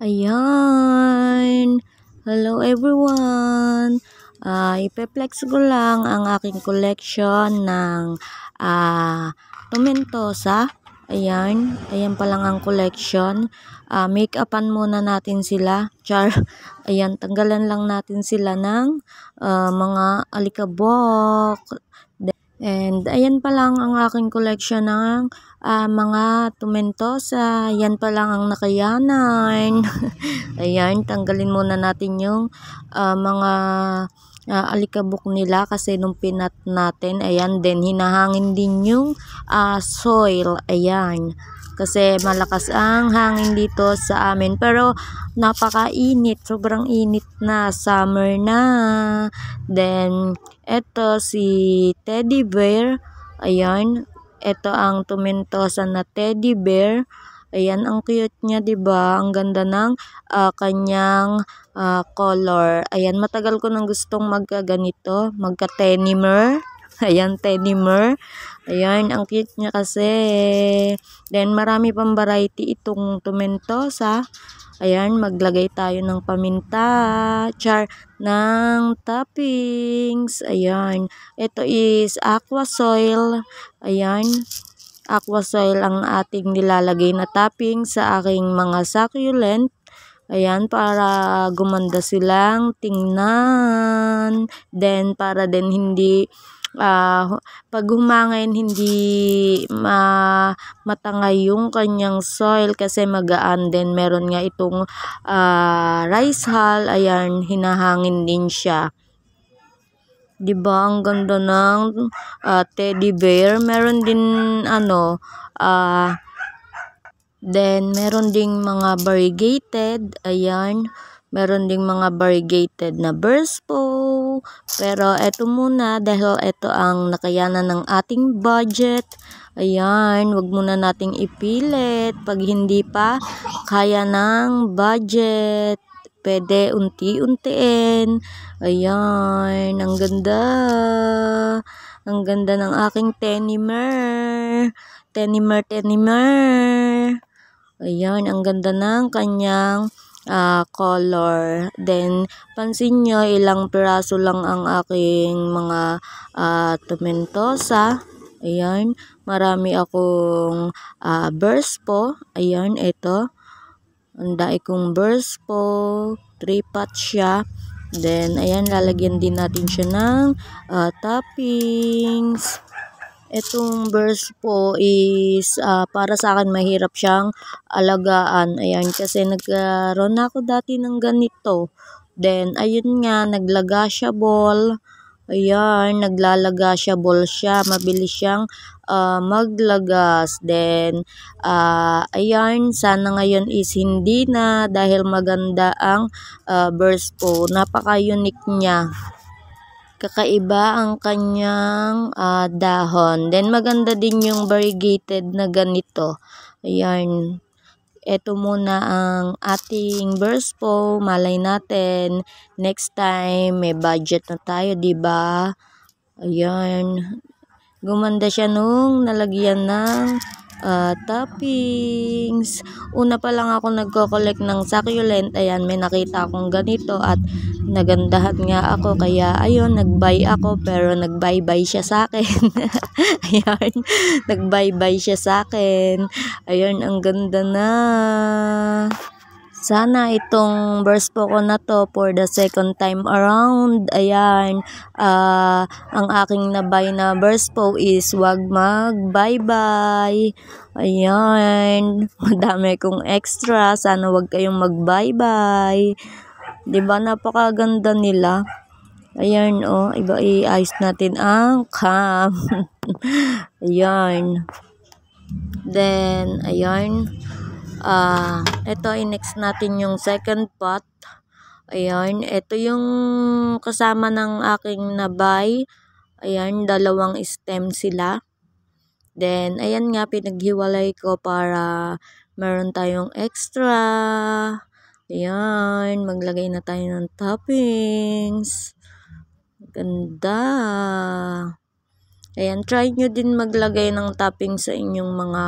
Ayan. Hello everyone. Ipe-flex ko lang ang aking collection ng Tomentosa. Ayan. Ayan pa lang ang collection. Make-upan muna natin sila. Char. Ayan. Tanggalan lang natin sila ng mga alikabok. And ayan pa lang ang aking collection ng mga Tomentosa. Yan pa lang ang nakayanan. Ayan, tanggalin muna natin yung mga alikabok nila kasi nung pinat natin, ayan, then hinahangin din yung soil. Ayan. Kasi malakas ang hangin dito sa amin. Pero napakainit. Sobrang init na. Summer na. Then, eto si Teddy Bear. Ayan. Ito ang Tomentosa na Teddy Bear. Ayan, ang cute niya, 'di ba? Ang ganda ng kanyang color. Ayan, matagal ko nang gustong magkaganito, magka-tenimer. Ayan, tenimer. Ayan, ang cute niya kasi. Then, marami pang variety itong Tomentosa. Ayan, maglagay tayo ng paminta, ng toppings. Ayan, ito is aqua soil. Ayan, aqua soil ang ating nilalagay na topping sa aking mga succulent. Ayan, para gumanda silang tingnan. Then, para din hindi pag humangin hindi matangay yung kanyang soil kasi magaan. Then meron nga itong rice hull. Ayan, hinahangin din siya. 'Di ba ang ganda ng teddy bear? Meron din then meron ding mga variegated. Ayan. Meron ding mga variegated na Burspo. Pero eto muna dahil ito ang nakayanan ng ating budget. Ayan, wag muna nating ipilit pag hindi pa kaya ng budget. Pwede unti-untiin. Ayan, ang ganda. Ang ganda ng aking tenimer. Tenimer. Ayan, ang ganda ng kanyang color. Then, pansin nyo, ilang piraso lang ang aking mga Tomentosa. Ayan, marami akong Burspo. Ayan, ito. Ang dai kong Burspo. 3 pots siya. Then, ayan, lalagyan din natin siya ng toppings. Itong Burspo is para sa akin mahirap siyang alagaan. Ayan, kasi nagkaroon ako dati ng ganito. Then, ayun nga, naglagashable. Ayan, naglalagashable siya. Mabilis siyang maglagas. Then, ayan, sana ngayon is hindi na dahil maganda ang Burspo. Napaka-unique niya. Kakaiba ang kanyang dahon. Then, maganda din yung variegated na ganito. Ayan. Ito muna ang ating Burspo. Malay natin, next time, may budget na tayo, diba? Ayan. Gumanda siya nung nalagyan ng toppings. Una pa lang ako nagko-collect ng succulent. Ayan, may nakita akong ganito at nagandahan nga ako. Kaya, ayun, nag-buy ako pero nag-bye-bye siya sa akin. Ayan, nag-bye-bye siya sa akin. Ayan, ang ganda na. Sana itong Burspo ko na to for the second time around. Ayan, ang aking nabay na Burspo is wag mag-bye-bye. Ayan, madami kong extra. Sana wag kayong mag-bye-bye. Diba, napakaganda nila. Ayan, oh, iba i-ayos natin ang cam. Ayan. Then, ayan. Ito, i-next natin yung second pot. Ayan, ito yung kasama ng aking nabay. Ayan, 2 stem sila. Then, ayan nga, pinaghiwalay ko para meron tayong extra. Ayan, maglagay na tayo ng toppings. Ganda. Ayan, try nyo din maglagay ng topping sa inyong mga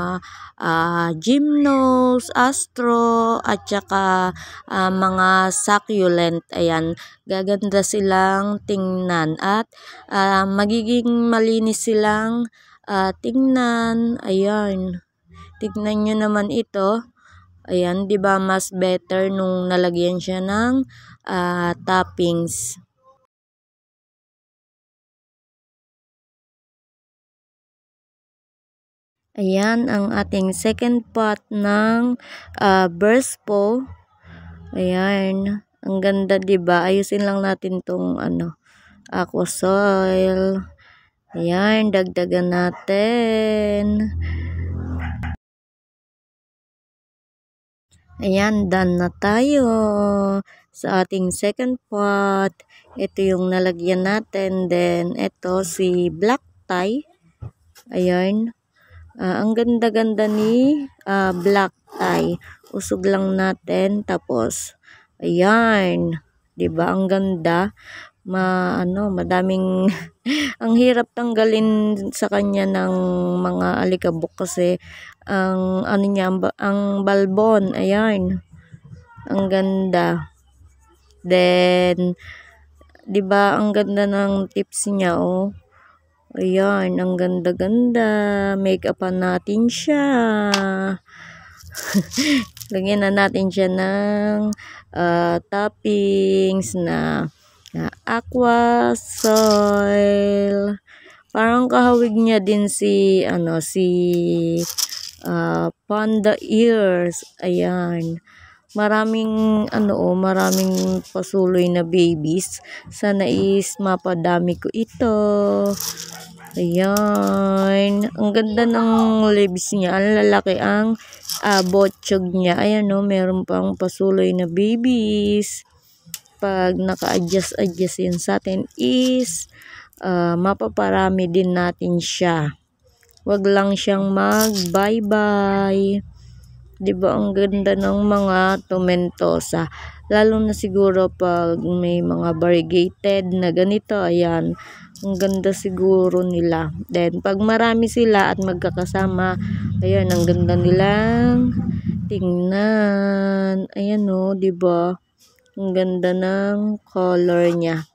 gymnos, astro, at saka mga succulent. Ayan, gaganda silang tingnan at magiging malinis silang tingnan. Ayan, tignan nyo naman ito. Ayan, 'di ba mas better nung nalagyan siya ng toppings. Ayan, ang ating second pot ng burst po. Ayan, ang ganda 'di ba? Ayusin lang natin tong aqua soil. Ayan, dagdagan natin. Ayan, done na tayo sa ating second pot. Ito yung nalagyan natin. Then, ito si black tie. Ayan. Ang ganda-ganda ni black tie. Usog lang natin. Tapos, ayan. 'Di ba ang ganda? Madaming ang hirap tanggalin sa kanya ng mga alikabok kasi ang ang balbon. Ayan. Ang ganda. Then, 'di ba ang ganda ng tips niya, oh. Ayan, ang ganda-ganda. Make-upan natin siya. Lagyan na natin siya ng toppings na aqua soil. Parang kahawig niya din si panda ears. Ayan. Maraming maraming pasuloy na babies. Sana is mapadami ko ito. Ayan. Ang ganda ng leaves niya. Ang lalaki ang botsyog niya. Ayan meron pang pasuloy na babies. Pag naka-adjust yan sa atin is mapaparami din natin siya. Wag lang siyang mag-bye-bye. 'Di ba ang ganda ng mga tomentosa, lalo na siguro pag may mga variegated na ganito. Ayan, ang ganda siguro nila. Then pag marami sila at magkakasama, ayan, ang ganda nilang tingnan. Ayan 'di ba? Ang ganda ng color niya.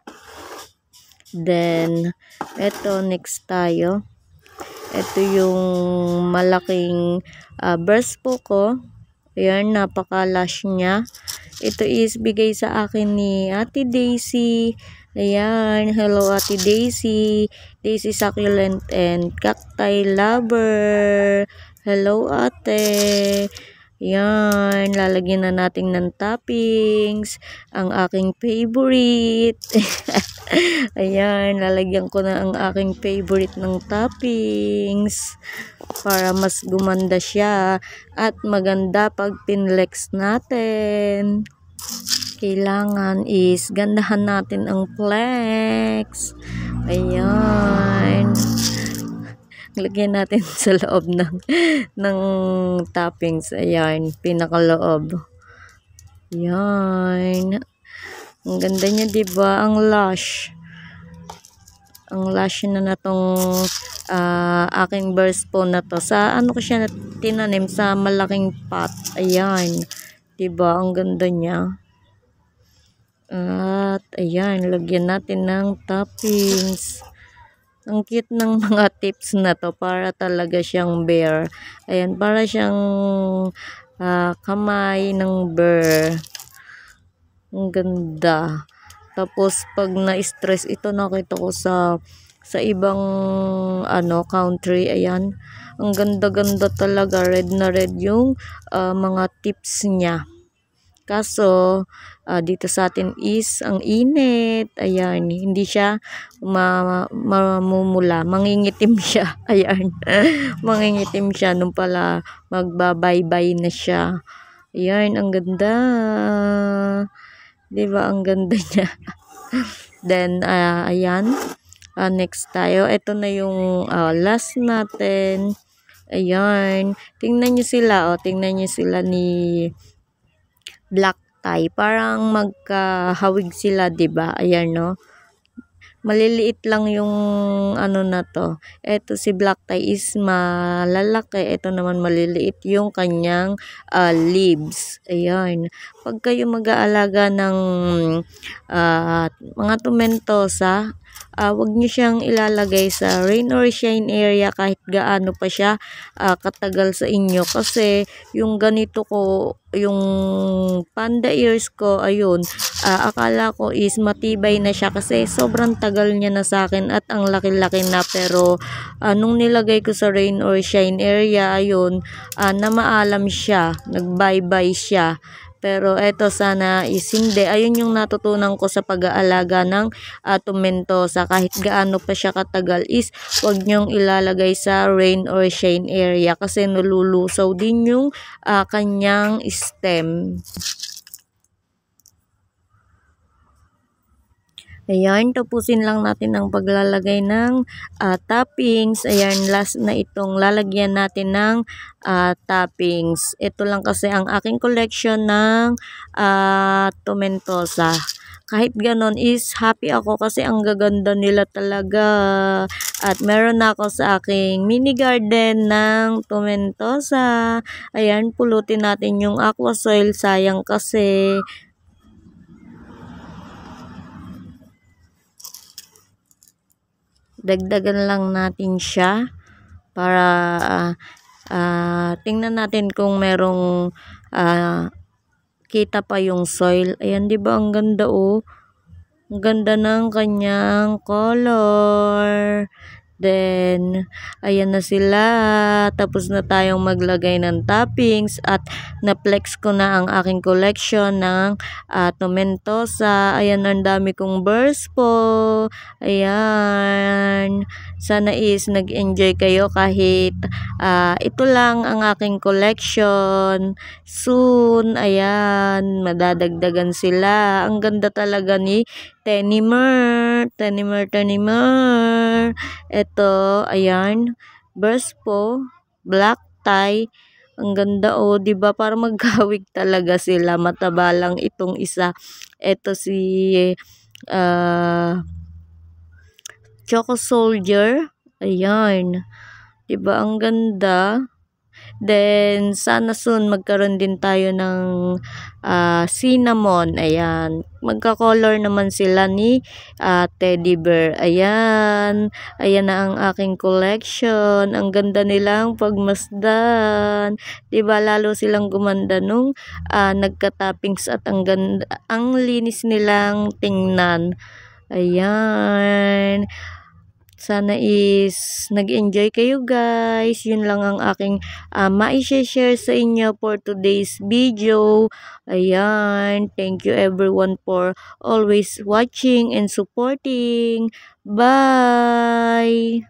Then eto, next tayo. Ito yung malaking burst po ko. Ayan, napaka-lush niya. Ito is bigay sa akin ni Ate Daisy. Ayan, hello Ate Daisy. Daisy succulent and cacti lover. Hello ate. Ayan, lalagyan na natin ng toppings. Ang aking favorite. Ayan, lalagyan ko na ang aking favorite ng toppings para mas gumanda siya at maganda pag pinlex natin. Kailangan is gandahan natin ang flex. Ayan. Lagyan natin sa loob ng toppings. Ayan, pinakaloob. Ayan. Ang ganda niya, 'di ba? Ang lush. Ang lush na tong aking burst po na to. Sa ko siya tinanim sa malaking pot. Ayan. 'Di ba? Ang ganda niya. At ayan, lagyan natin ng toppings. Ang cute ng mga tips na to, para talaga siyang bear. Ayan, para siyang kamay ng bear. Ang ganda. Tapos pag na-stress ito, nakita ko sa ibang country. Ayan, ang ganda-ganda talaga. Red na red yung mga tips niya. Kaso dito sa atin is ang init. Ayan, hindi siya mamumula. Mangingitim siya. Ayan. Mangingitim siya nung pala magbabaybay na siya. Ayan, ang ganda. 'Di ba ang ganda niya? Then ayan. Next tayo. Ito na yung last natin. Ayan. Tingnan niyo sila. Tingnan niyo sila ni black tie. Parang magkahawig sila, 'di ba? Ayan maliliit lang yung ano na to. Ito si black tie is malalaki. Ito naman maliliit yung kanyang leaves. Ayan. Pag kayo mag-aalaga ng mga tomentosa, wag nyo siyang ilalagay sa rain or shine area kahit gaano pa siya katagal sa inyo. Kasi yung ganito ko, yung panda ears ko, ayun, akala ko is matibay na siya kasi sobrang tagal niya na sa akin at ang laki-laki na. Pero nung nilagay ko sa rain or shine area, ayun, namaalam siya, nag-bye-bye siya. Pero eto sana is hindi. Ayun yung natutunan ko sa pag-aalaga ng tomentosa. Kahit gaano pa siya katagal is wag nyong ilalagay sa rain or shine area kasi nalulusaw din yung kanyang stem. Ayan, tapusin lang natin ang paglalagay ng toppings. Ayan, last na itong lalagyan natin ng toppings. Ito lang kasi ang aking collection ng tomentosa. Kahit ganon is happy ako kasi ang gaganda nila talaga. At meron na ako sa aking mini garden ng tomentosa. Ayan, pulutin natin yung aqua soil. Sayang kasi. Dagdagan lang natin siya para tingnan natin kung merong kita pa yung soil. Ayan, 'di ba ang ganda oh. Ang ganda ng kanyang color. Then, ayan na sila. Tapos na tayong maglagay ng toppings at na-flex ko na ang aking collection ng tomentosa. Ayan, ang dami kong burst po. Ayan. Sana is nag-enjoy kayo kahit ito lang ang aking collection. Soon, ayan, madadagdagan sila. Ang ganda talaga ni Tenimer. Ito, ayan, burst po, black tie. Ang ganda oh, 'di ba? Para magkawig talaga sila. Mataba lang itong isa. Ito si Choco Soldier. Ayan. 'Di ba ang ganda? Then, sana soon magkaroon din tayo ng cinnamon. Ayan. Magka-color naman sila ni teddy bear. Ayan. Ayan na ang aking collection. Ang ganda nilang pagmasdan. Diba lalo silang gumanda nung nagka-toppings at ang ganda, ang linis nilang tingnan. Ayan. Sana is nag-enjoy kayo guys. Yun lang ang aking ma-share sa inyo for today's video. Ayan. Thank you everyone for always watching and supporting. Bye!